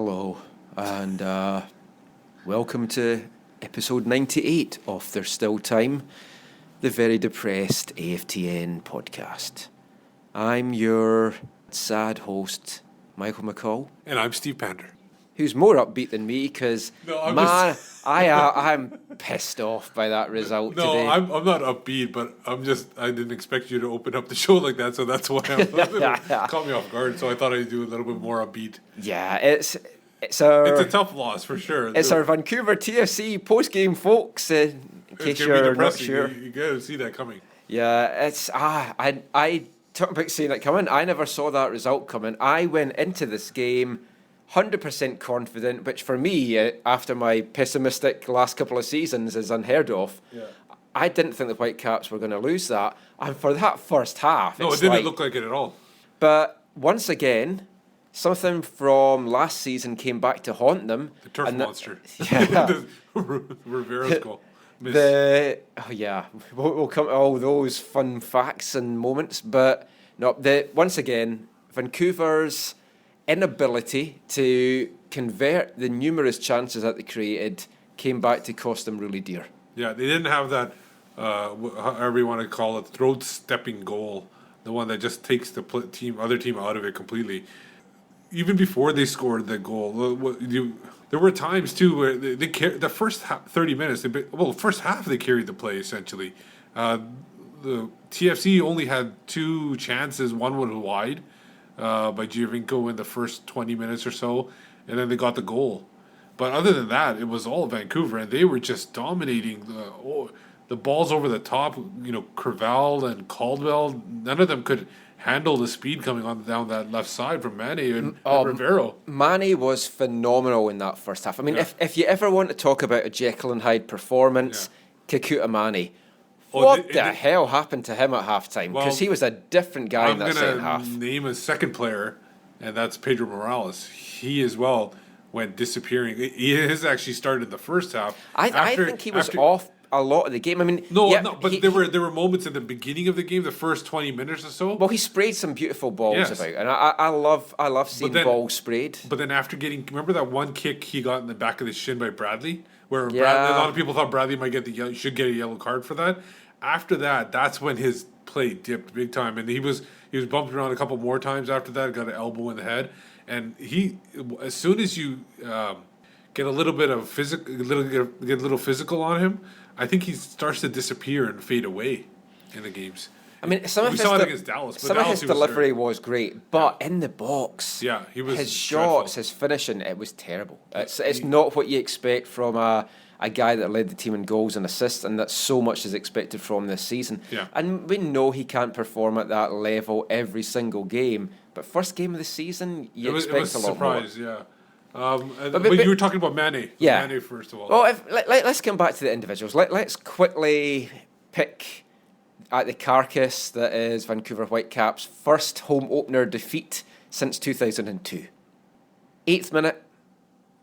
Hello, and welcome to episode 98 of There's Still Time, the very depressed AFTN podcast. I'm your sad host, Michael McCall. And I'm Steve Pander. Who's more upbeat than me, because, I'm pissed off by that result today. No, I'm not upbeat, but I didn't expect you to open up the show like that, so that's why it caught me off guard, so I thought I'd do a little bit more upbeat. Yeah, it's a tough loss, for sure. It's our Vancouver TFC post-game, folks, in case you're not sure. You got to see that coming. Yeah, it's, I talk about seeing it coming. I never saw that result coming. I went into this game 100% confident, which for me, after my pessimistic last couple of seasons, is unheard of. Yeah. I didn't think the Whitecaps were going to lose that. And for that first half... No, it didn't look like it at all. But once again, something from last season came back to haunt them. The turf monster. Yeah. Rivera's goal. We'll come to all those fun facts and moments. But no, once again, Vancouver's inability to convert the numerous chances that they created came back to cost them really dear. Yeah, they didn't have that, however you want to call it, throat-stepping goal, the one that just takes the other team out of it completely. Even before they scored the goal, there were times too where they the first 30 minutes, first half they carried the play essentially. The TFC only had two chances, one was wide, by Giovinco in the first 20 minutes or so, and then they got the goal. But other than that, it was all Vancouver, and they were just dominating the balls over the top. Creval and Caldwell, none of them could handle the speed coming on down that left side from Manneh and Rivero. Manneh was phenomenal in that first half. I mean, if you ever want to talk about a Jekyll and Hyde performance, Kekuta Manneh. What the hell happened to him at halftime? Because he was a different guy in that second half. I'm going to name a second player, and that's Pedro Morales. He as well went disappearing. He has actually started the first half. I think he was off a lot of the game. I mean, but there were moments in the beginning of the game, the first 20 minutes or so. Well, he sprayed some beautiful balls about, and I love seeing balls sprayed. But then after remember that one kick he got in the back of the shin by Bradley, where a lot of people thought Bradley should get a yellow card for that. After that, that's when his play dipped big time, and he was bumped around a couple more times after that. Got an elbow in the head, and as soon as you get a little bit of physical, get a little physical on him, I think he starts to disappear and fade away in the games. I mean, we saw it against Dallas. But some of his delivery was great, but in the box, he was his shots, his finishing, it was terrible. It's not what you expect from a guy that led the team in goals and assists, and that so much is expected from this season. Yeah. And we know he can't perform at that level every single game, but first game of the season, you expect a lot more. Yeah. But you were talking about Manneh. Yeah. Manneh, first of all. Well, let's come back to the individuals. Let's quickly pick at the carcass that is Vancouver Whitecaps' first home opener defeat since 2002. 8th minute,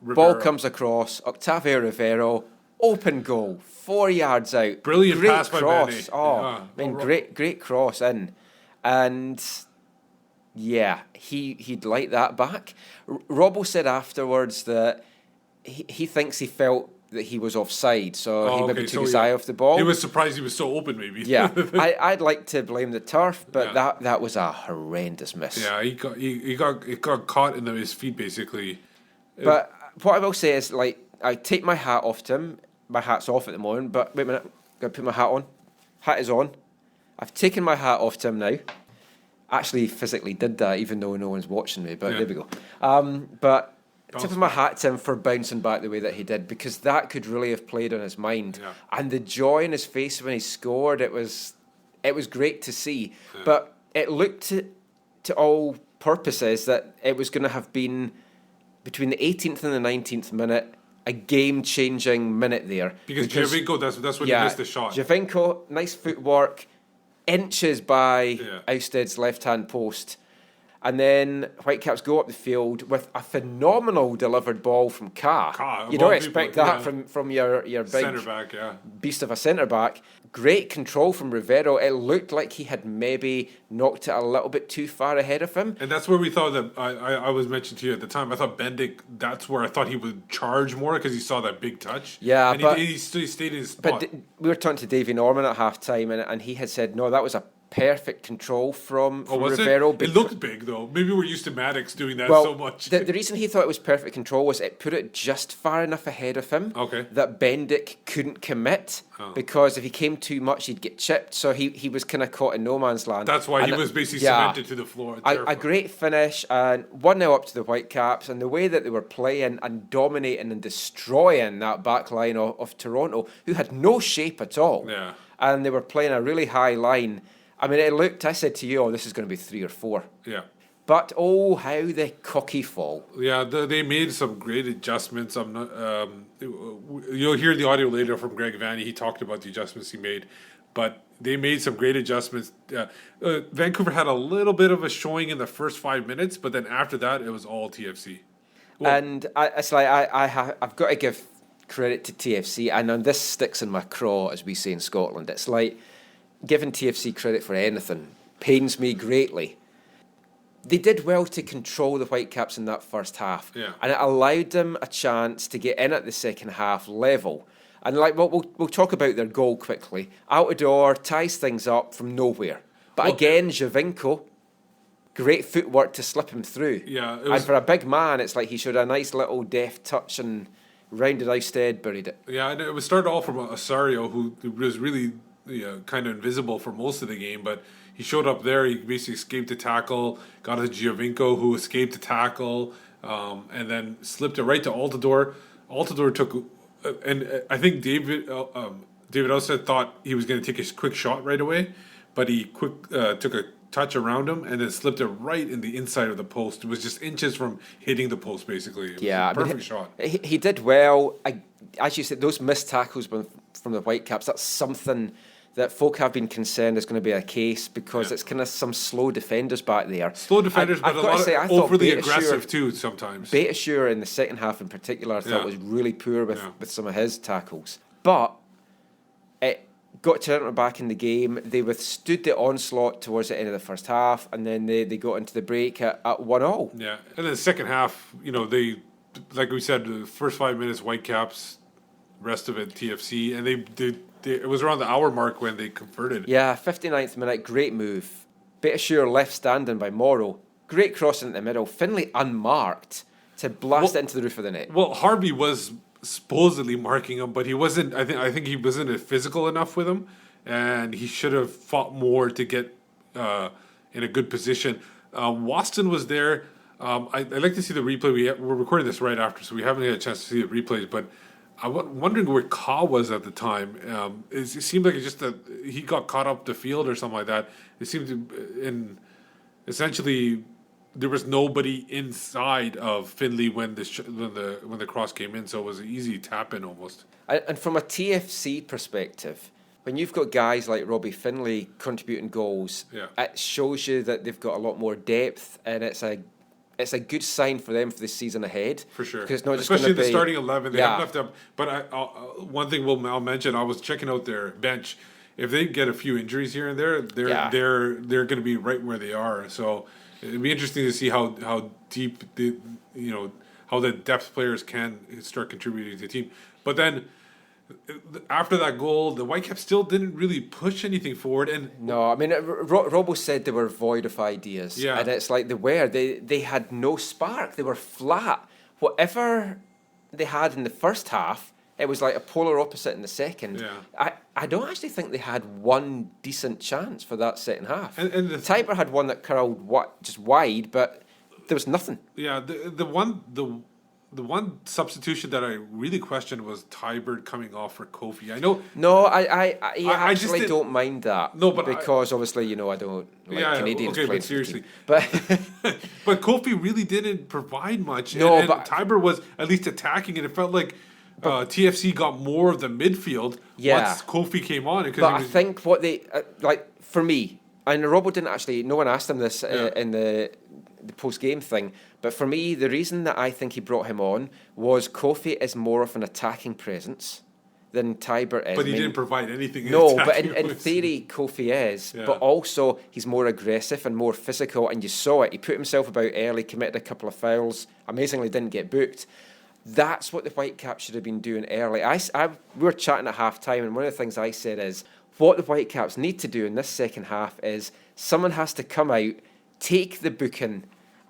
Rivero. Ball comes across, Octavio Rivero, open goal, 4 yards out. Brilliant great pass cross. by Vanney. Great cross in. And he'd like that back. Robbo said afterwards that he thinks he felt that he was offside, so he maybe took his eye off the ball. He was surprised he was so open, maybe. Yeah, I'd like to blame the turf, but that was a horrendous miss. Yeah, he got caught in his feet, basically. But what I will say is, I take my hat off to him. My hat's off at the moment, but wait a minute. Got to put my hat on. Hat is on. I've taken my hat off to him now. Actually, physically did that, even though no one's watching me, but there we go. But tipping my hat to him for bouncing back the way that he did, because that could really have played on his mind. Yeah. And the joy in his face when he scored, it was great to see. Yeah. But it looked to all purposes that it was going to have been between the 18th and the 19th minute, a game-changing minute there. Because Giovinco, that's when he missed the shot. Giovinco, nice footwork, inches by Ousted's left-hand post. And then Whitecaps go up the field with a phenomenal delivered ball from Ka. You don't expect that from your big centre back, beast of a centre back. Great control from Rivero. It looked like he had maybe knocked it a little bit too far ahead of him. And that's where we thought that I was mentioned to you at the time. I thought Bendik, that's where I thought he would charge more because he saw that big touch. Yeah, and but he stayed in his spot. But we were talking to Davey Norman at halftime, and he had said, no, that was a perfect control from Rivero. It looked big, though. Maybe we're used to Maddox doing that so much. The reason he thought it was perfect control was it put it just far enough ahead of him that Bendik couldn't commit, because if he came too much, he'd get chipped. So he was kind of caught in no man's land. That's why he was basically cemented to the floor. A great finish, and 1-0 up to the Whitecaps, and the way that they were playing and dominating and destroying that back line of Toronto, who had no shape at all. Yeah. And they were playing a really high line. I mean, I said to you, this is going to be 3 or 4. Yeah. But, how they cocky fall. Yeah, they made some great adjustments. I'm not. You'll hear the audio later from Greg Vanney. He talked about the adjustments he made. But they made some great adjustments. Vancouver had a little bit of a showing in the first 5 minutes, but then after that, it was all TFC. And it's like I've got to give credit to TFC, and this sticks in my craw, as we say in Scotland. It's like giving TFC credit for anything pains me greatly. They did well to control the Whitecaps in that first half, and it allowed them a chance to get in at the second half level. And we'll talk about their goal quickly. Altidore ties things up from nowhere, but again, Giovinco, great footwork to slip him through. Yeah, and for a big man, it's like he showed a nice little deft touch and rounded instead, buried it. Yeah, and it was started off from Osorio, who was really kind of invisible for most of the game, but he showed up there. He basically escaped the tackle, got to Giovinco, who escaped the tackle, and then slipped it right to Altidore. Altidore took, and I think David Ousted thought he was going to take a quick shot right away, but he took a touch around him and then slipped it right in the inside of the post. It was just inches from hitting the post, basically. It was a perfect shot. He did well. As you said, those missed tackles from the Whitecaps, that's something that folk have been concerned is going to be a case, because it's kind of some slow defenders back there. Slow defenders, but a lot of overly aggressive too sometimes. Beitashour in the second half in particular I thought was really poor with some of his tackles. But it got Toronto back in the game. They withstood the onslaught towards the end of the first half, and then they got into the break at 1-0. Yeah, and then the second half, they, like we said, the first 5 minutes Whitecaps, rest of it TFC, and they it was around the hour mark when they converted. Yeah, 59th minute, great move. Beitashour left standing by Morrow. Great crossing in the middle. Finlay unmarked to blast it into the roof of the net. Well, Harvey was supposedly marking him, but he wasn't. I think he wasn't physical enough with him, and he should have fought more to get in a good position. Waston was there. I'd like to see the replay. We're recording this right after, so we haven't had a chance to see the replays, but I'm wondering where Ka was at the time. It seemed like it's just that he got caught up the field or something like that. It seemed to, essentially, there was nobody inside of Finlay when the cross came in, so it was an easy tap in almost. And from a TFC perspective, when you've got guys like Robbie Finlay contributing goals, it shows you that they've got a lot more depth, and it's a good sign for them for the season ahead. For sure. Because it's not just especially in the be, starting 11. They haven't left up. But one thing I'll mention, I was checking out their bench. If they get a few injuries here and there, they're going to be right where they are. So it'd be interesting to see how deep how the depth players can start contributing to the team. But then after that goal, the Whitecaps still didn't really push anything forward. And no, I mean, Robbo said they were void of ideas. Yeah. And it's like they had no spark. They were flat. Whatever they had in the first half, it was like a polar opposite in the second. Yeah. I don't actually think they had one decent chance for that second half. And the Tiber had one that curled just wide, but there was nothing. Yeah, the one substitution that I really questioned was Tybert coming off for Kofi. I know. No, I actually don't mind that. No, but because obviously I don't like Canadians playing. But seriously, but Kofi really didn't provide much. No, and but Tybert was at least attacking, and it felt like TFC got more of the midfield once Kofi came on. But I think what they for me, and Robbo didn't actually. No one asked him this in the the post-game thing. But for me, the reason that I think he brought him on was Kofi is more of an attacking presence than Tybert is. But he didn't provide anything. No, but in theory, Kofi is. Yeah. But also, he's more aggressive and more physical, and you saw it. He put himself about early, committed a couple of fouls, amazingly didn't get booked. That's what the Whitecaps should have been doing early. We were chatting at half-time, and one of the things I said is, what the Whitecaps need to do in this second half is someone has to come out, take the booking,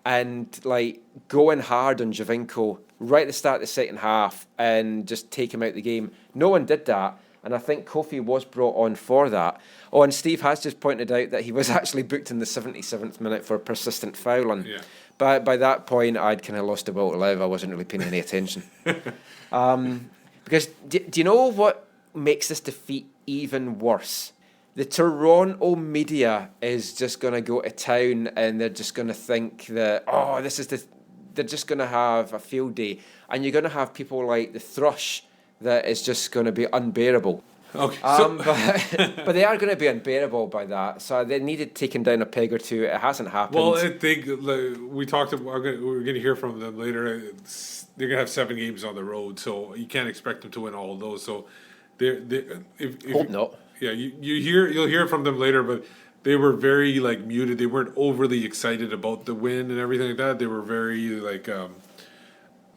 and like go in hard on Giovinco right at the start of the second half and just take him out the game. No one did that, and I think Kofi was brought on for that. Oh, and Steve has just pointed out that he was actually booked in the 77th minute for persistent fouling. Yeah. But by that point, I'd kind of lost the will to live. I wasn't really paying any attention. Because do you know what makes this defeat even worse? The Toronto media is just going to go to town and they're just going to think that, they're just going to have a field day. And you're going to have people like the Thrush that is just going to be unbearable. Okay, but they are going to be unbearable by that. So they needed taking down a peg or two. It hasn't happened. Well, I think we talked about. We're going to hear from them later. They're going to have 7 games on the road, so you can't expect them to win all of those. So hope not. Yeah, you'll hear from them later, but they were very muted. They weren't overly excited about the win and everything like that. They were very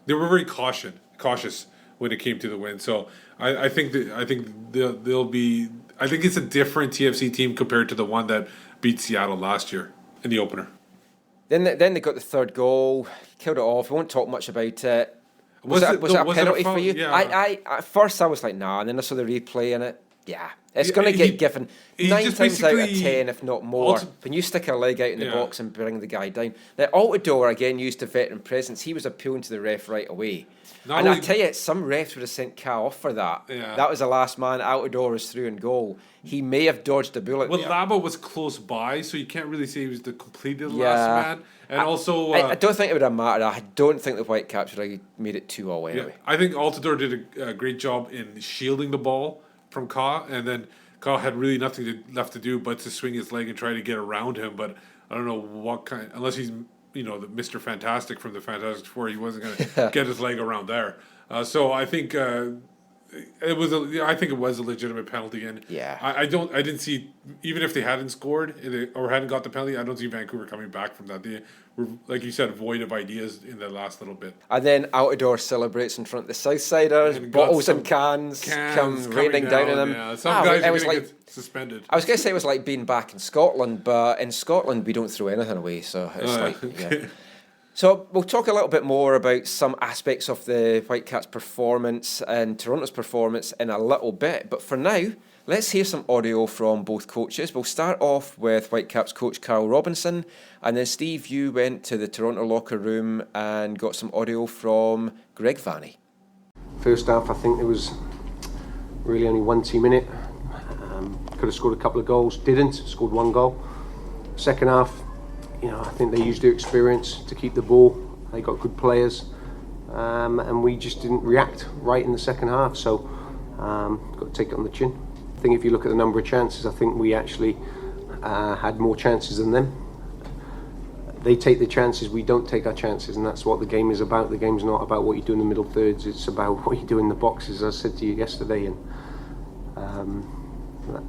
very cautious when it came to the win. So I think they'll be. I think it's a different TFC team compared to the one that beat Seattle last year in the opener. Then they got the third goal, killed it off. We won't talk much about it. Was it a penalty for you? Yeah. I at first I was like, nah, and then I saw the replay in it. Yeah, it's going to get given 9 times out of 10, if not more. When you stick a leg out in the box and bring the guy down. Now, Altidore, again, used a veteran presence. He was appealing to the ref right away. I tell you, some refs would have sent Ka off for that. Yeah. That was the last man. Altidore was through in goal. He may have dodged a bullet there. Laba was close by, so you can't really say he was the completed last man. And I don't think it would have mattered. I don't think the Whitecaps would have made it 2-2 anyway. I think Altidore did a great job in shielding the ball from Ka, and then Ka had really nothing left to do but to swing his leg and try to get around him. But I don't know what kind, unless he's the Mr. Fantastic from the Fantastic Four, he wasn't going to get his leg around there. So I think it was a legitimate penalty, and I didn't see, even if they hadn't scored or hadn't got the penalty, I don't see Vancouver coming back from that. They were, like you said, void of ideas in the last little bit. And then Altidore celebrates in front of the Southsiders, bottles and cans come raining down on them. Yeah. Some guys are going to get suspended. I was going to say it was like being back in Scotland, but in Scotland we don't throw anything away, so it's So we'll talk a little bit more about some aspects of the Whitecaps' performance and Toronto's performance in a little bit. But for now, let's hear some audio from both coaches. We'll start off with Whitecaps coach Kyle Robinson, and then Steve, you went to the Toronto locker room and got some audio from Greg Vanney. First half, I think there was really only one team in it. Could have scored a couple of goals, didn't, scored 1 goal. Second half, I think they used their experience to keep the ball. They got good players, and we just didn't react right in the second half. So, got to take it on the chin. I think if you look at the number of chances, I think we actually had more chances than them. They take the chances, we don't take our chances, and that's what the game is about. The game's not about what you do in the middle thirds; it's about what you do in the boxes. As I said to you yesterday, and the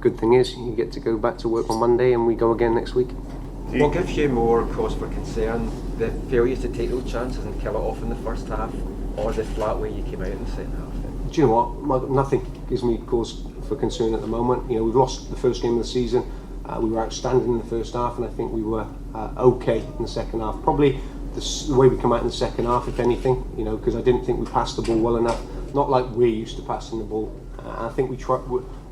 good thing is you get to go back to work on Monday, and we go again next week. What gives you more cause for concern, the failure to take those chances and kill it off in the first half, or the flat way you came out in the second half? Do you know what? Nothing gives me cause for concern at the moment. We've lost the first game of the season. We were outstanding in the first half, and I think we were okay in the second half. Probably the way we come out in the second half, if anything, because I didn't think we passed the ball well enough. Not like we're used to passing the ball. I think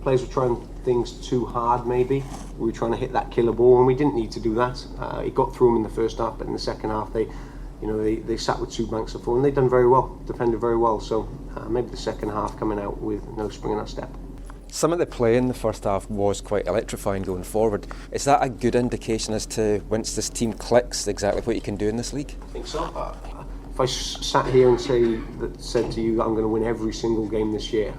players were trying things too hard, maybe. We were trying to hit that killer ball, and we didn't need to do that. It got through them in the first half, but in the second half, they sat with 2 banks of 4, and they've done very well, defended very well. So maybe the second half coming out with no spring in our step. Some of the play in the first half was quite electrifying going forward. Is that a good indication as to once this team clicks, exactly what you can do in this league? I think so. If I sat here and said to you that I'm going to win every single game this year,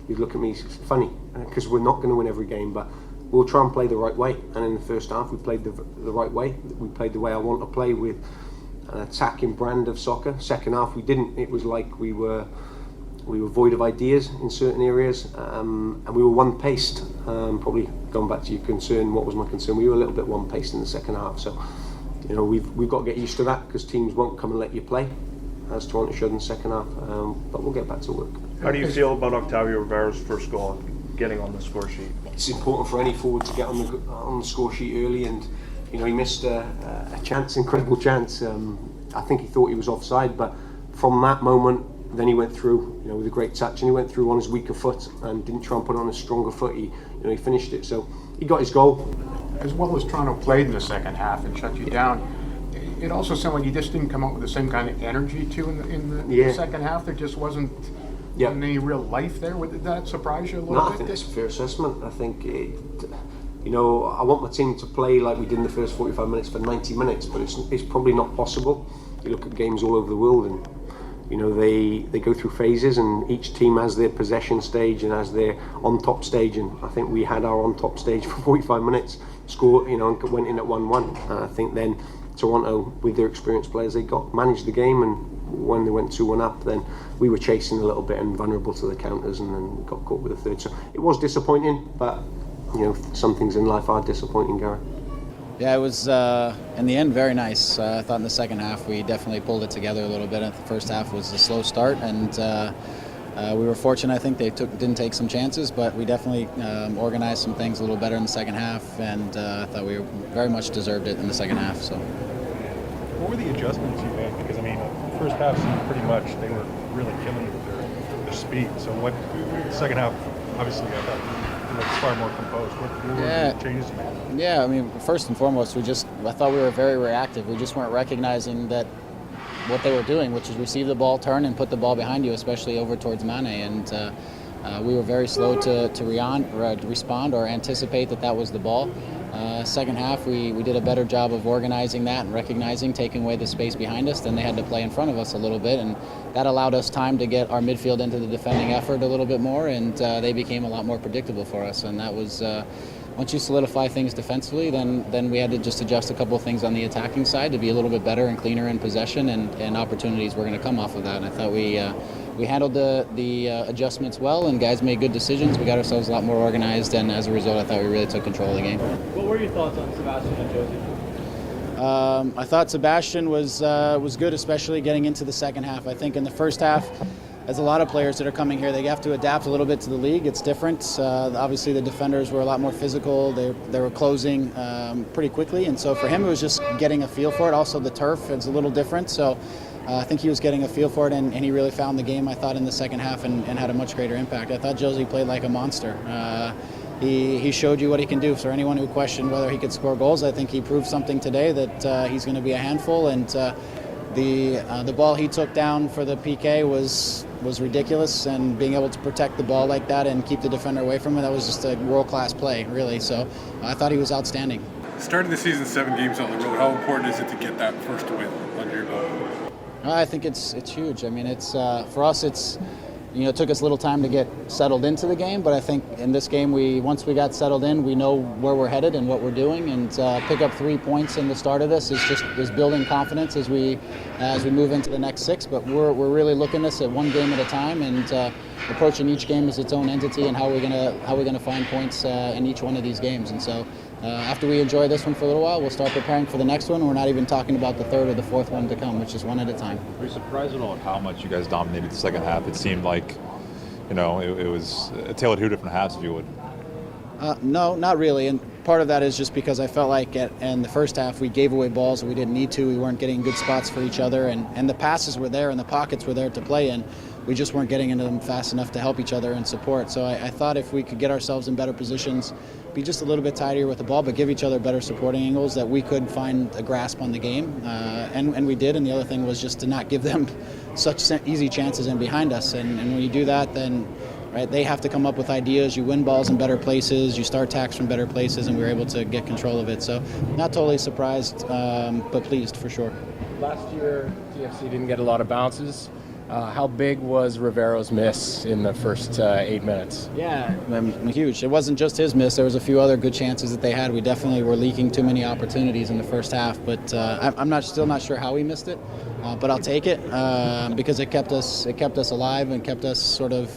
you'd look at me funny, because we're not going to win every game, but we'll try and play the right way. And in the first half, we played the right way. We played the way I want to play, with an attacking brand of soccer. Second half, we didn't. It was like we were void of ideas in certain areas, and we were one-paced. Probably going back to your concern, what was my concern? We were a little bit one-paced in the second half. So, you know, we've got to get used to that, because teams won't come and let you play, as Toronto showed in the second half. But we'll get back to work. How do you feel about Octavio Rivera's first goal, getting on the score sheet? It's important for any forward to get on the score sheet early, and you know, he missed a chance, incredible chance. I think he thought he was offside, but from that moment, then he went through, you know, with a great touch, and he went through on his weaker foot and didn't try and put it on a stronger foot. He finished it, so he got his goal. As well as Toronto played in the second half and shut you down, it also sounded like you just didn't come out with the same kind of energy too in the second half. There just wasn't any real life there. Did that surprise you a little bit? I think that's a fair assessment. I think I want my team to play like we did in the first 45 minutes for 90 minutes, but it's probably not possible. You look at games all over the world, and you know, they go through phases, and each team has their possession stage and has their on-top stage, and I think we had our on-top stage for 45 minutes, scored, you know, and went in at 1-1. I think then Toronto, with their experienced players, they managed the game, and when they went 2-1 up, then we were chasing a little bit and vulnerable to the counters, and then got caught with a third. So it was disappointing, but you know, some things in life are disappointing, Gary. Yeah, it was, in the end, very nice. I thought in the second half we definitely pulled it together a little bit. The first half was a slow start, and we were fortunate. I think they didn't take some chances, but we definitely organized some things a little better in the second half, and I thought we very much deserved it in the second half. So, what were the adjustments you made? Because, I mean, the first half seemed pretty much they were really killing you with their speed. So what, the second half, obviously, I thought far more composed. What were the changes you made? Yeah, I mean, first and foremost, I thought we were very reactive. We just weren't recognizing that what they were doing, which is receive the ball, turn, and put the ball behind you, especially over towards Manneh. And we were very slow to respond or anticipate that was the ball. Second half, we did a better job of organizing that and recognizing, taking away the space behind us. Then they had to play in front of us a little bit, and that allowed us time to get our midfield into the defending effort a little bit more, and they became a lot more predictable for us. And that was, once you solidify things defensively, then we had to just adjust a couple of things on the attacking side to be a little bit better and cleaner in possession, and opportunities were going to come off of that. And I thought we handled the adjustments well, and guys made good decisions. We got ourselves a lot more organized, and as a result, I thought we really took control of the game. What were your thoughts on Sebastian and Jozy? I thought Sebastian was good, especially getting into the second half. I think in the first half, as a lot of players that are coming here, they have to adapt a little bit to the league. It's different. Obviously, the defenders were a lot more physical. They were closing pretty quickly, and so for him, it was just getting a feel for it. Also, the turf is a little different, so I think he was getting a feel for it, and he really found the game, I thought, in the second half and had a much greater impact. I thought Jozy played like a monster. He showed you what he can do. For anyone who questioned whether he could score goals, I think he proved something today that he's going to be a handful, and the ball he took down for the PK was ridiculous, and being able to protect the ball like that and keep the defender away from it, that was just a world-class play, really. So I thought he was outstanding. Starting the season 7 games on the road, how important is it to get that first win under your belt? I think it's huge. I mean, it's for us, it's, you know, it took us a little time to get settled into the game, but I think in this game, once we got settled in, we know where we're headed and what we're doing, and pick up 3 points in the start of this is building confidence as we move into the next 6. But we're really looking at this at one game at a time, and approaching each game as its own entity, and how we're gonna find points in each one of these games. And so after we enjoy this one for a little while, we'll start preparing for the next one. We're not even talking about the third or the fourth one to come, which is one at a time. Were you surprised at all at how much you guys dominated the second half? It seemed like, you know, it was a tale of 2 different halves, if you would. No, not really. And part of that is just because I felt like in the first half we gave away balls that we didn't need to. We weren't getting good spots for each other, and the passes were there and the pockets were there to play in. We just weren't getting into them fast enough to help each other and support. So I thought if we could get ourselves in better positions, be just a little bit tidier with the ball, but give each other better supporting angles, that we could find a grasp on the game. And we did. And the other thing was just to not give them such easy chances in behind us. And when you do that, then they have to come up with ideas. You win balls in better places. You start attacks from better places, and we were able to get control of it. So not totally surprised, but pleased for sure. Last year, TFC didn't get a lot of bounces. How big was Rivero's miss in the first 8 minutes? Yeah, huge. It wasn't just his miss. There was a few other good chances that they had. We definitely were leaking too many opportunities in the first half, but I'm still not sure how he missed it. But I'll take it because it kept us alive and kept us sort of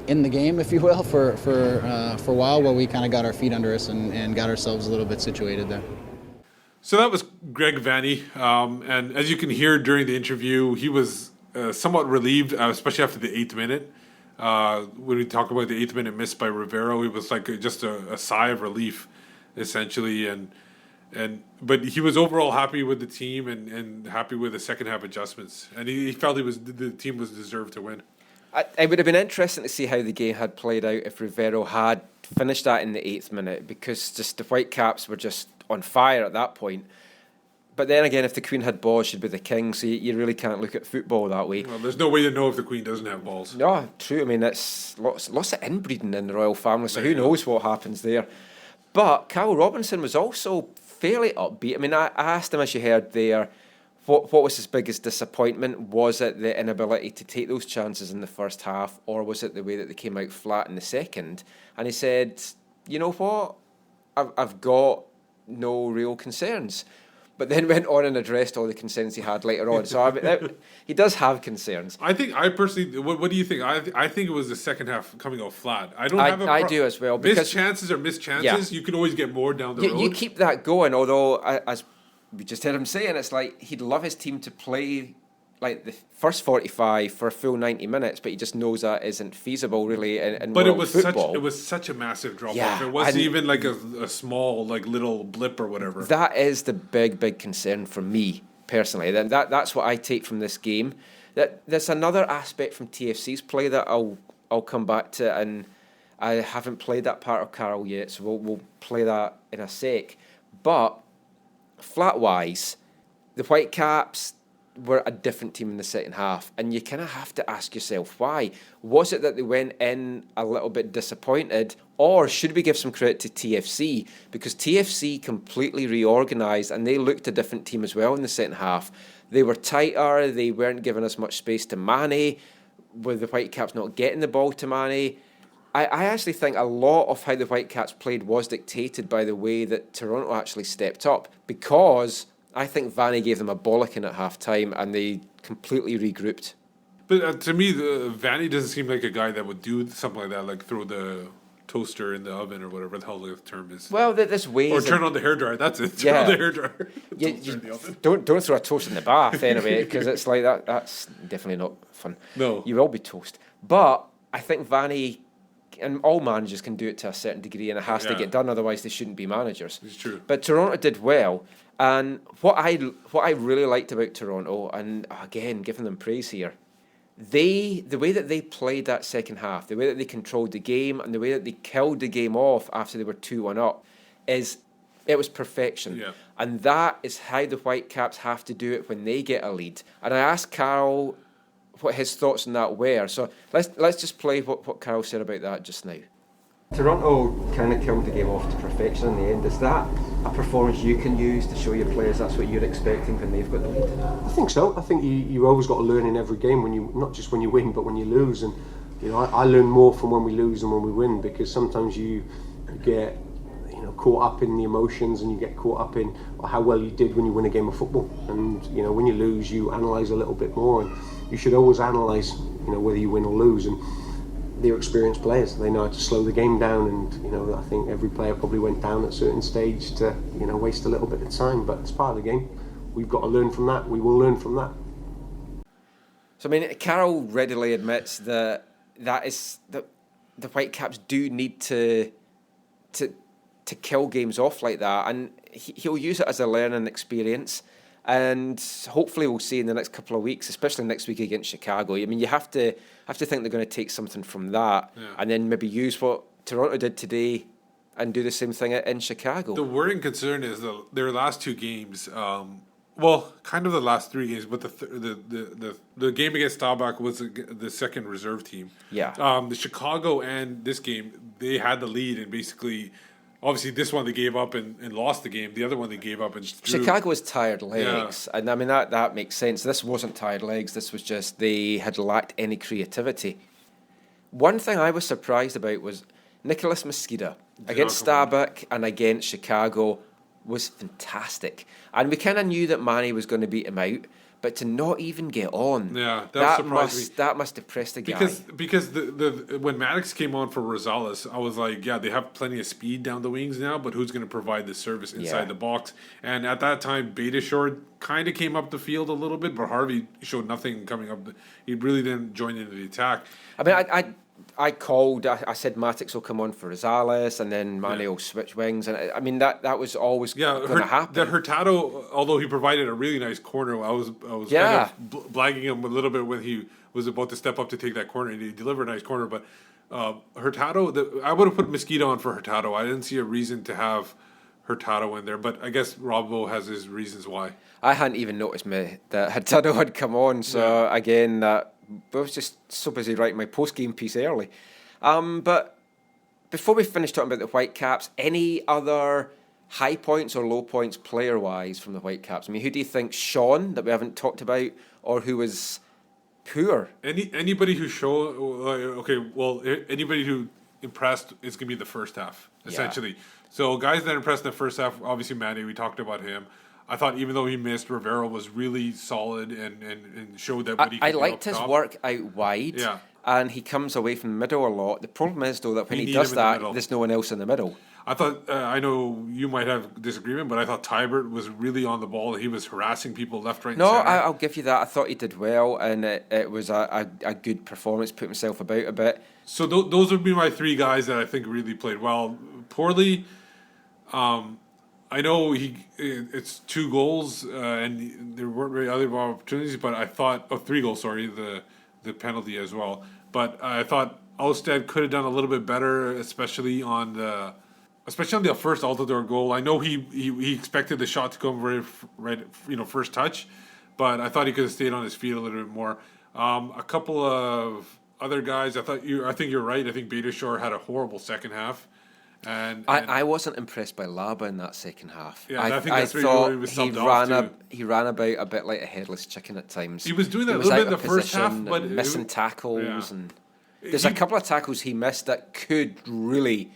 in the game, if you will, for a while, while we kind of got our feet under us and got ourselves a little bit situated there. So that was Greg Vanney, and as you can hear during the interview, he was somewhat relieved, especially after the 8th minute. When we talk about the 8th minute miss by Rivero, it was like just a sigh of relief, essentially, but he was overall happy with the team and happy with the second half adjustments, and he felt the team was deserved to win. It would have been interesting to see how the game had played out if Rivero had finished that in the 8th minute, because just the Whitecaps were just on fire at that point. But then again, if the Queen had balls, she'd be the king, so you really can't look at football that way. Well, there's no way to know if the Queen doesn't have balls. No, true. I mean, it's lots of inbreeding in the royal family, so who knows what happens there. But Kyle Robinson was also fairly upbeat. I mean, I asked him, as you heard there, what was his biggest disappointment? Was it the inability to take those chances in the first half, or was it the way that they came out flat in the second? And he said, you know what, I've got no real concerns. But then went on and addressed all the concerns he had later on. So I mean, he does have concerns. I personally, what do you think? I think it was the second half coming out flat. I do as well. Missed chances are missed chances. Yeah. You can always get more down the road. You keep that going, although, as we just heard him saying, it's like he'd love his team to play like the first 45 for a full 90 minutes, but he just knows that isn't feasible really in but world football. It was such a massive drop off. It wasn't even like a small like little blip or whatever. That is the big concern for me personally. That's what I take from this game. There's another aspect from TFC's play that I'll come back to, and I haven't played that part of Carroll yet, so we'll play that in a sec. But flat wise, the Whitecaps were a different team in the second half, and you kind of have to ask yourself why. Was it that they went in a little bit disappointed, or should we give some credit to TFC, because TFC completely reorganised and they looked a different team as well in the second half. They were tighter, they weren't giving us much space to Manneh, with the Whitecaps not getting the ball to Manneh. I actually think a lot of how the Whitecaps played was dictated by the way that Toronto actually stepped up, because I think Vanney gave them a bollocking at half-time and they completely regrouped. But to me, Vanney doesn't seem like a guy that would do something like that, like throw the toaster in the oven or whatever the hell the term is. Well, there's ways. Or turn on the hairdryer. That's it. Turn on the hairdryer. Don't throw a toast in the bath anyway, because it's like that. That's definitely not fun. No. You will be toast. But I think Vanney, and all managers can do it to a certain degree, and it has to get done, otherwise they shouldn't be managers. It's true. But Toronto did well. And what I really liked about Toronto, and again, giving them praise here, the way that they played that second half, the way that they controlled the game, and the way that they killed the game off after they were 2-1 up, it was perfection. Yeah. And that is how the Whitecaps have to do it when they get a lead. And I asked Carroll what his thoughts on that were. So let's just play what Carroll said about that just now. Toronto kind of killed the game off to perfection in the end. Is that a performance you can use to show your players that's what you're expecting when they've got the lead? I think so. I think you always got to learn in every game, when you, not just when you win, but when you lose. And you know, I learn more from when we lose than when we win, because sometimes you get caught up in the emotions, and you get caught up in how well you did when you win a game of football. And when you lose, you analyse a little bit more, and you should always analyse whether you win or lose. And they're experienced players, they know how to slow the game down, and I think every player probably went down at a certain stage to waste a little bit of time, but it's part of the game. We've got to learn from that. We will learn from that. So I mean, Carroll readily admits that the Whitecaps do need to kill games off like that, and he'll use it as a learning experience. And hopefully we'll see in the next couple of weeks, especially next week against Chicago. I mean, you have to think they're going to take something from that, and then maybe use what Toronto did today and do the same thing in Chicago. The worrying concern is their last two games. Kind of the last three games, but the game against Staubach was the second reserve team. Yeah. The Chicago and this game, they had the lead, and basically obviously this one they gave up and lost the game. The other one they gave up and drew. Chicago's tired legs, and I mean that makes sense. This wasn't tired legs. This was just they had lacked any creativity. One thing I was surprised about was Nicolas Mezquida against Starbuck and against Chicago was fantastic, and we kind of knew that Vanney was going to beat him out. But to not even get on, that must depress the guy. Because the when Maddox came on for Rosales, I was like, yeah, they have plenty of speed down the wings now, but who's going to provide the service inside the box? And at that time, Beitashour kind of came up the field a little bit, but Harvey showed nothing coming up. He really didn't join into the attack. I mean, I called. I said Mattix will come on for Rosales, and then Vanney will switch wings, and I mean that was always going to happen. That Hurtado, although he provided a really nice corner, I was kind of blagging him a little bit when he was about to step up to take that corner, and he delivered a nice corner. But Hurtado, I would have put Mezquida on for Hurtado. I didn't see a reason to have Hurtado in there, but I guess Robbo has his reasons why. I hadn't even noticed that Hurtado had come on, so again I was just so busy writing my post-game piece early. But before we finish talking about the Whitecaps, any other high points or low points player-wise from the Whitecaps? I mean, who do you think, Sean, that we haven't talked about, or who was poor? Anybody who anybody who impressed is going to be the first half, essentially. Yeah. So guys that impressed in the first half, obviously Manneh, we talked about him. I thought even though he missed, Rivero was really solid and showed that what he could do. I liked his work out wide, and he comes away from the middle a lot. The problem is, though, that when he does that, there's no one else in the middle. I thought, I know you might have disagreement, but I thought Tybert was really on the ball. He was harassing people left, right, and center. I'll give you that. I thought he did well, and it was a good performance, put himself about a bit. So those would be my three guys that I think really played well. Poorly, I know it's 2 goals and there weren't really other opportunities, but I thought 3 goals. Sorry, the penalty as well. But I thought Alstead could have done a little bit better, especially on the first Altidore goal. I know he expected the shot to come right first touch, but I thought he could have stayed on his feet a little bit more. A couple of other guys, I think you're right. I think Beitashour had a horrible second half. And I wasn't impressed by Laba in that second half. Yeah, I think that's thought he was subbed off too. He ran about a bit like a headless chicken at times. He was doing that a little bit in the first half, but missing tackles and there's a couple of tackles he missed that could really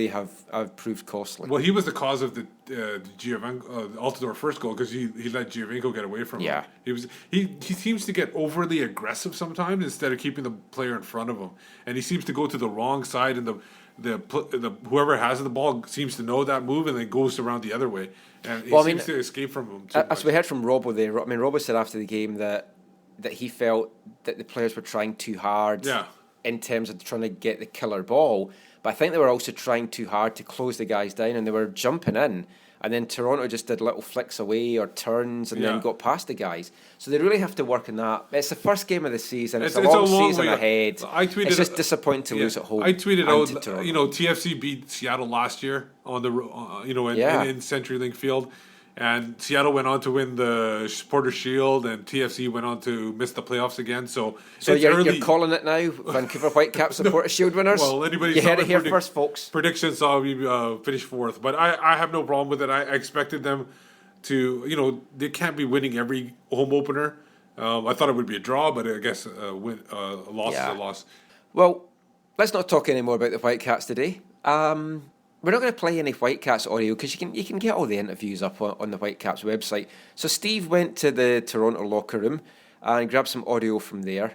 have proved costly. Well, he was the cause of the Altidore first goal because he let Giovinco get away from him. He seems to get overly aggressive sometimes instead of keeping the player in front of him, and he seems to go to the wrong side, and the whoever has the ball seems to know that move and then goes around the other way, and he seems to escape from him. As we heard from Robbo there, I mean, Robbo said after the game that he felt that the players were trying too hard in terms of trying to get the killer ball, but I think they were also trying too hard to close the guys down, and they were jumping in, and then Toronto just did little flicks away or turns and then got past the guys. So they really have to work on that. It's the first game of the season. It's a long season ahead. It's just disappointing to lose at home. I tweeted out, TFC beat Seattle last year on the in CenturyLink Field, and Seattle went on to win the Supporter Shield, and TFC went on to miss the playoffs again. So you're calling it now, Vancouver Whitecaps Supporter Shield winners? Well, you heard it here first, folks. Predictions saw we finish 4th, but I have no problem with it. I expected them to, they can't be winning every home opener. I thought it would be a draw, but I guess a loss is a loss. Well, let's not talk anymore about the Whitecaps today. We're not going to play any Whitecaps audio because you can get all the interviews up on the Whitecaps website. So Steve went to the Toronto locker room and grabbed some audio from there.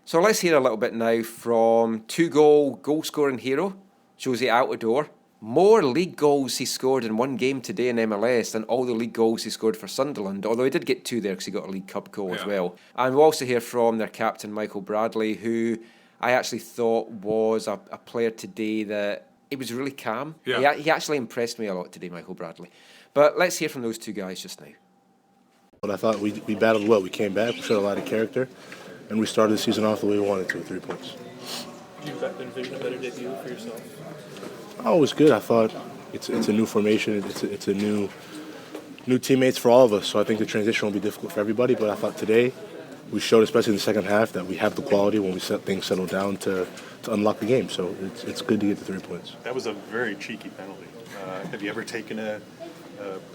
So let's hear a little bit now from 2-goal-scoring hero, Jozy Altidore. More league goals he scored in one game today in MLS than all the league goals he scored for Sunderland, although he did get 2 there because he got a League Cup goal as well. And we'll also hear from their captain, Michael Bradley, who I actually thought was a player today that he was really calm. Yeah. He actually impressed me a lot today, Michael Bradley. But let's hear from those 2 guys just now. But I thought we battled well. We came back, we showed a lot of character, and we started the season off the way we wanted to, with 3 points. Do you envision a better debut for yourself? Oh, it was good. I thought it's a new formation. It's a new teammates for all of us. So I think the transition will be difficult for everybody. But I thought today we showed, especially in the second half, that we have the quality when we set things settle down to unlock the game. So it's good to get the 3 points. That was a very cheeky penalty. Have you ever taken a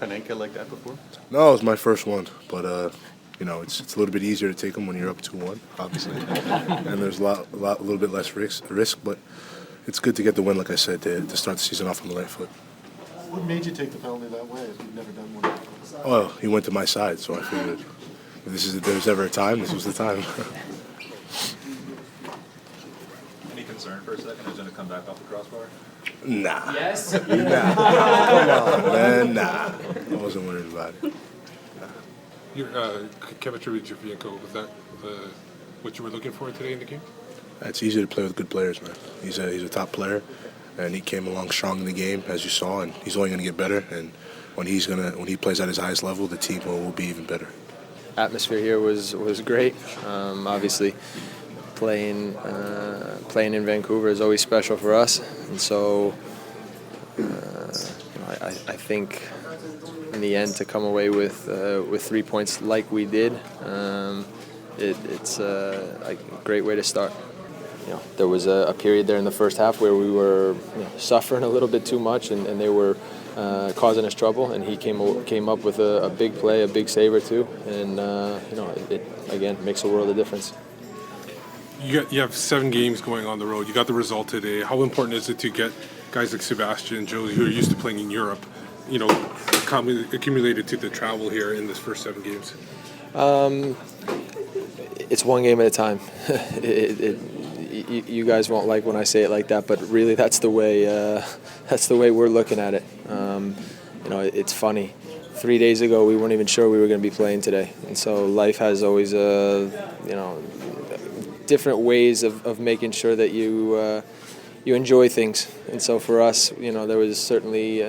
Panenka like that before? No, it was my first one, but it's a little bit easier to take them when you're up 2-1, obviously, and there's a little bit less risk. But it's good to get the win, like I said, to start the season off on the right foot. What made you take the penalty that way? If you've never done one before? Well, he went to my side, so I figured if there was ever a time, this was the time. Any concern for a second? Is going to come back off the crossbar? Nah. Yes? Nah. Come on, man. Nah. I wasn't worried about it. Your chemistry with Javienko, was that what you were looking for today in the game? It's easy to play with good players, man. He's a top player, and he came along strong in the game, as you saw, and he's only going to get better. And when he plays at his highest level, the team will be even better. Atmosphere here was great. Obviously, playing in Vancouver is always special for us, and so I think in the end to come away with 3 points like we did, it's a great way to start. There was a period there in the first half where we were suffering a little bit too much, and they were causing us trouble. And he came up with a big play, a big saver too, and it again makes a world of difference. You have 7 games going on the road. You got the result today. How important is it to get guys like Sebastian and Jozy, who are used to playing in Europe, accumulated to the travel here in this first 7 games? It's one game at a time. You guys won't like when I say it like that, but really that's the way we're looking at it. It's funny. 3 days ago we weren't even sure we were going to be playing today, and so life has always different ways of making sure that you enjoy things. And so for us, there was certainly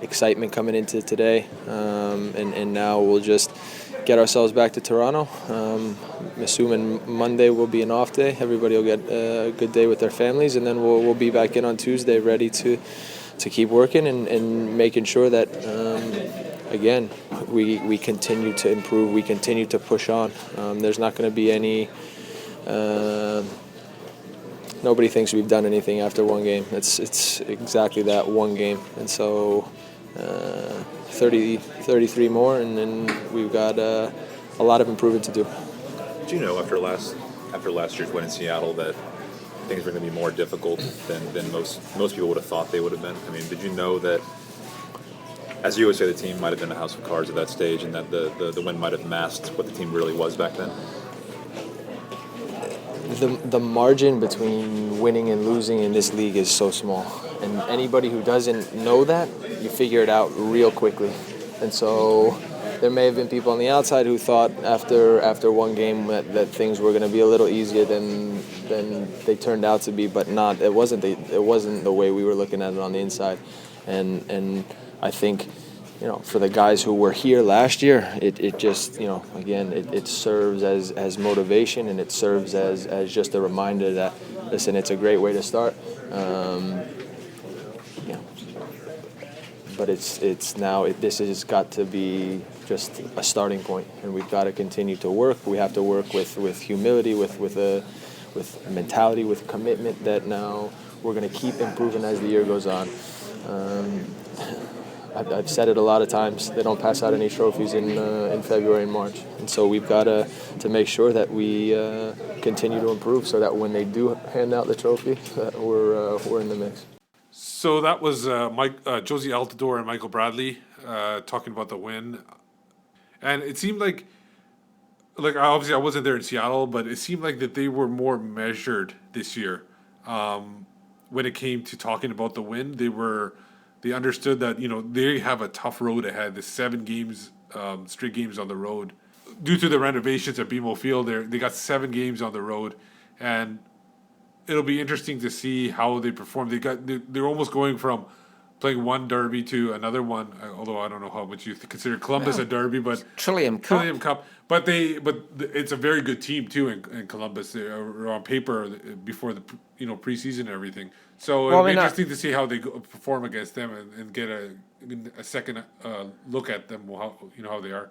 excitement coming into today, and now we'll just get ourselves back to Toronto. I'm assuming Monday will be an off day. Everybody will get a good day with their families, and then we'll be back in on Tuesday ready to keep working and making sure that, again, we continue to improve, we continue to push on. There's not going to be any... nobody thinks we've done anything after one game. It's exactly that, one game. And so 33 more, and then we've got a lot of improvement to do. Do you know after last year's win in Seattle that things were going to be more difficult than most people would have thought they would have been? I mean, did you know that, as you always say, the team might have been a house of cards at that stage, and that the win might have masked what the team really was back then? The margin between winning and losing in this league is so small, and anybody who doesn't know that, you figure it out real quickly. And so there may have been people on the outside who thought after one game that things were going to be a little easier than they turned out to be, but not. It wasn't the way we were looking at it on the inside, and I think, for the guys who were here last year, it just, again, it serves as motivation, and it serves as just a reminder that, listen, it's a great way to start. But it's now, this has got to be just a starting point, and we've got to continue to work. We have to work with humility, with mentality, with commitment that now we're going to keep improving as the year goes on. I've said it a lot of times. They don't pass out any trophies in February and March, and so we've got to make sure that we continue to improve, so that when they do hand out the trophy, that we're in the mix. So that was Jozy Altidore and Michael Bradley talking about the win, and it seemed like obviously I wasn't there in Seattle, but it seemed like that they were more measured this year when it came to talking about the win. They understood that, they have a tough road ahead. The 7 games, straight games on the road. Due to the renovations at BMO Field, they got 7 games on the road, and it'll be interesting to see how they perform. They're almost going from playing one derby to another one, although I don't know how much you consider Columbus a derby, but Trillium Cup. But it's a very good team too in Columbus. They're on paper before the preseason and everything. So it'll be interesting to see how they perform against them and get a second look at them, how they are.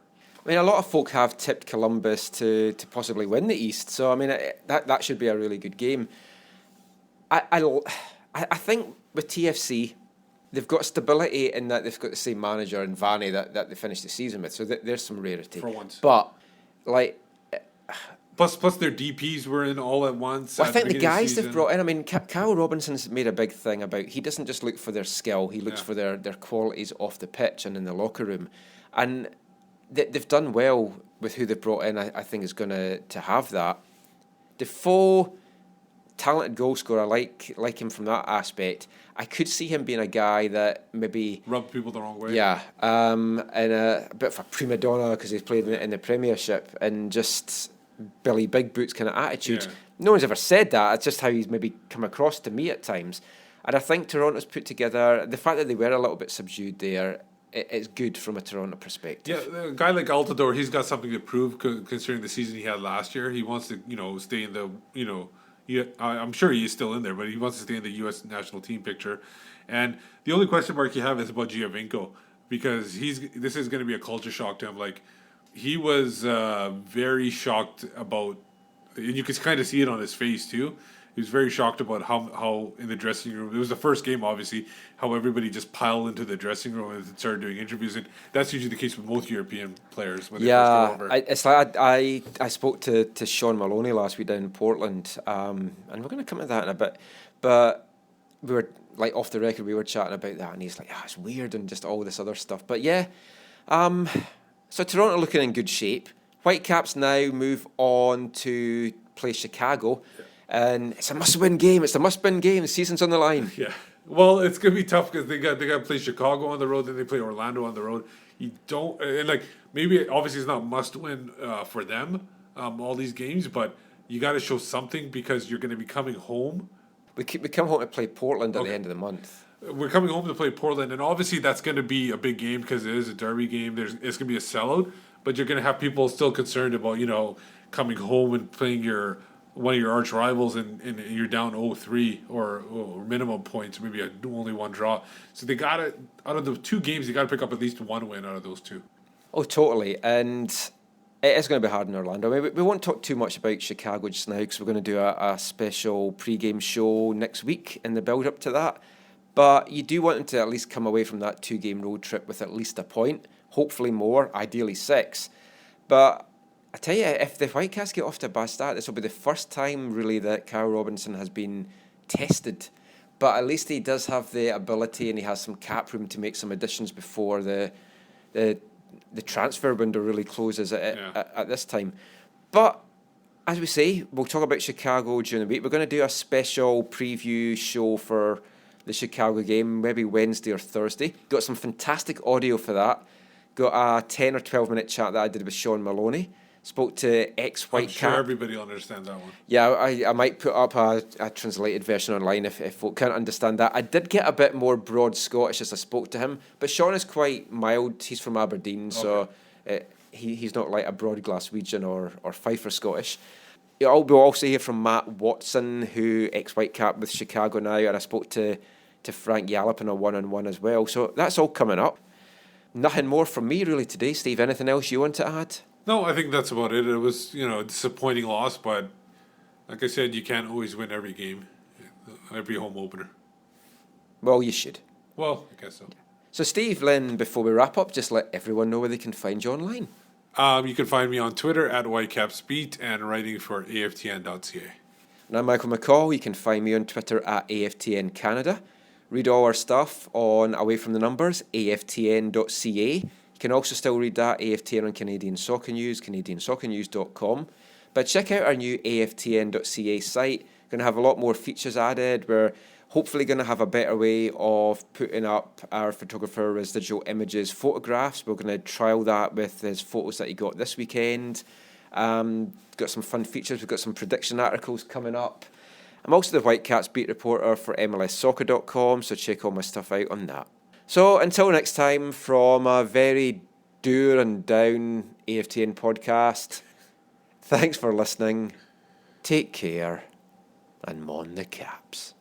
mean, a lot of folk have tipped Columbus to possibly win the East, so I mean that should be a really good game. I think with TFC, they've got stability in that they've got the same manager in Vanney that they finished the season with, so there's some rarity. For once. But, like... Plus their DPs were in all at once. Well, I think the guys they've brought in, I mean, Kyle Robinson's made a big thing about, he doesn't just look for their skill, he looks for their qualities off the pitch and in the locker room. And they've done well with who they've brought in, I think is going to have that. Defoe, talented goal scorer, I like him from that aspect. I could see him being a guy that maybe... Rub people the wrong way. Yeah, and a bit of a prima donna because he's played in the Premiership and just... Billy Big Boots kind of attitude. Yeah. No one's ever said that. It's just how he's maybe come across to me at times. And I think Toronto's put together, the fact that they were a little bit subdued there, it's good from a Toronto perspective. Yeah, a guy like Altidore, he's got something to prove considering the season he had last year. He wants to, stay in the, I'm sure he is still in there, but he wants to stay in the U.S. national team picture. And the only question mark you have is about Giovinco, because this is going to be a culture shock to him. Like, he was very shocked about, and you can kind of see it on his face too. He was very shocked about how in the dressing room, it was the first game obviously, how everybody just piled into the dressing room and started doing interviews. And that's usually the case with most European players when they first get over. It's like I spoke to Sean Maloney last week down in Portland, and we're going to come to that in a bit. But we were, like, off the record, we were chatting about that, and he's like, it's weird and just all this other stuff. But yeah, so Toronto looking in good shape. Whitecaps now move on to play Chicago. And it's a must-win game. It's a must-win game. The season's on the line. Yeah. Well, it's going to be tough because they got to play Chicago on the road, then they play Orlando on the road. You don't... And, like, maybe obviously it's not must-win for them, all these games, but you got to show something because you're going to be coming home. We come home to play Portland at the end of the month. We're coming home to play Portland, and obviously that's going to be a big game because it is a derby game. It's going to be a sellout, but you're going to have people still concerned about, coming home and playing one of your arch rivals and you're down 0-3 or minimum points, maybe only one draw. So they got to, out of the two games, they got to pick up at least one win out of those two. Oh, totally. And it is going to be hard in Orlando. I mean, we won't talk too much about Chicago just now because we're going to do a special pre-game show next week in the build-up to that. But you do want them to at least come away from that 2-game road trip with at least a point, hopefully more, ideally 6. But I tell you, if the Whitecaps get off to a bad start, this will be the first time really that Kyle Robinson has been tested. But at least he does have the ability and he has some cap room to make some additions before the transfer window really closes at this time. But as we say, we'll talk about Chicago during the week. We're going to do a special preview show for the Chicago game, maybe Wednesday or Thursday. Got some fantastic audio for that. Got a 10 or 12 minute chat that I did with Sean Maloney. Spoke to ex-Whitecap. I'm sure everybody will understand that one. Yeah, I might put up a translated version online if folk can't understand that. I did get a bit more broad Scottish as I spoke to him, but Sean is quite mild. He's from Aberdeen, so he's not like a broad Glaswegian or Fifer Scottish. We'll also hear from Matt Watson, who ex-Whitecap with Chicago now, and I spoke to Frank Yallop in a one-on-one as well. So that's all coming up. Nothing more from me really today, Steve. Anything else you want to add? No, I think that's about it. It was, a disappointing loss, but like I said, you can't always win every game, every home opener. Well, you should. Well, I guess so. So, Steve, Lynn, before we wrap up, just let everyone know where they can find you online. You can find me on Twitter at WhitecapsBeat and writing for AFTN.ca. And I'm Michael McCall. You can find me on Twitter at AFTN Canada. Read all our stuff on Away From the Numbers, AFTN.ca. You can also still read that, AFTN on Canadian Soccer News, CanadianSoccerNews.com. But check out our new AFTN.ca site. Going to have a lot more features added. We're hopefully going to have a better way of putting up our photographer residual images photographs. We're going to trial that with his photos that he got this weekend. Got some fun features. We've got some prediction articles coming up. I'm also the Whitecaps beat reporter for MLSsoccer.com, so check all my stuff out on that. So until next time, from a very dour and down AFTN podcast, thanks for listening, take care, and mon the Caps.